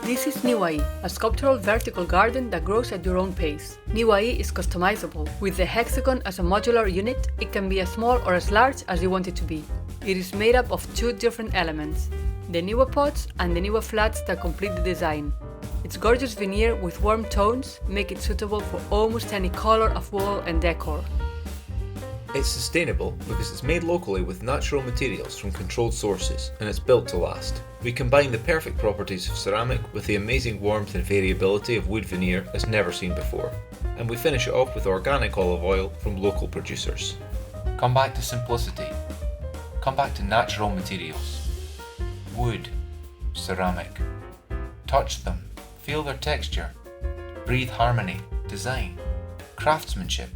This is Niwa-Y, a sculptural vertical garden that grows at your own pace. Niwa-Y is customizable. With the hexagon as a modular unit, it can be as small or as large as you want it to be. It is made up of two different elements, the Niwa pots and the Niwa flats that complete the design. Its gorgeous veneer with warm tones make it suitable for almost any color of wall and decor. It's sustainable because it's made locally with natural materials from controlled sources, and it's built to last. We combine the perfect properties of ceramic with the amazing warmth and variability of wood veneer as never seen before. And we finish it off with organic olive oil from local producers. Come back to simplicity. Come back to natural materials. Wood, ceramic. Touch them, feel their texture. Breathe harmony, design, craftsmanship.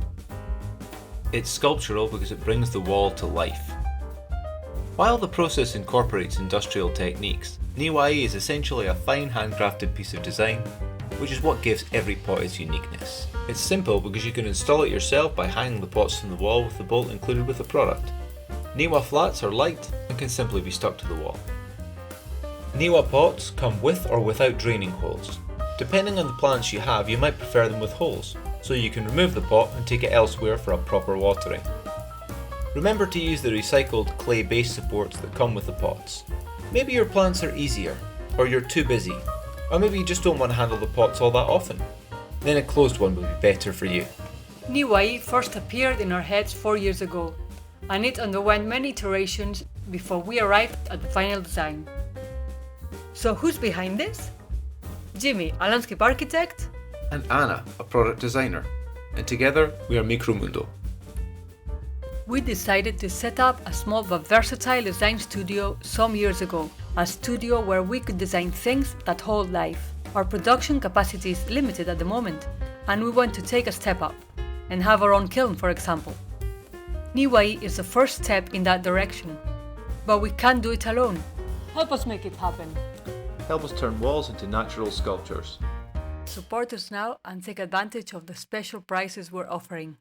It's sculptural because it brings the wall to life. While the process incorporates industrial techniques, Niwa-Y is essentially a fine handcrafted piece of design, which is what gives every pot its uniqueness. It's simple because you can install it yourself by hanging the pots from the wall with the bolt included with the product. Niwa flats are light and can simply be stuck to the wall. Niwa pots come with or without draining holes. Depending on the plants you have, you might prefer them with holes, so you can remove the pot and take it elsewhere for a proper watering. Remember to use the recycled clay base supports that come with the pots. Maybe your plants are easier, or you're too busy, or maybe you just don't want to handle the pots all that often. Then a closed one will be better for you. Niwa-Y first appeared in our heads 4 years ago, and it underwent many iterations before we arrived at the final design. So who's behind this? Jimmy, a landscape architect, And Anna, a product designer. And together we are Micromundo. We decided to set up a small but versatile design studio some years ago, a studio where we could design things that hold life. Our production capacity is limited at the moment, and we want to take a step up, and have our own kiln, for example. Niwa-Y is the first step in that direction, but we can't do it alone. Help us make it happen. Help us turn walls into natural sculptures. Support us now and take advantage of the special prices we're offering.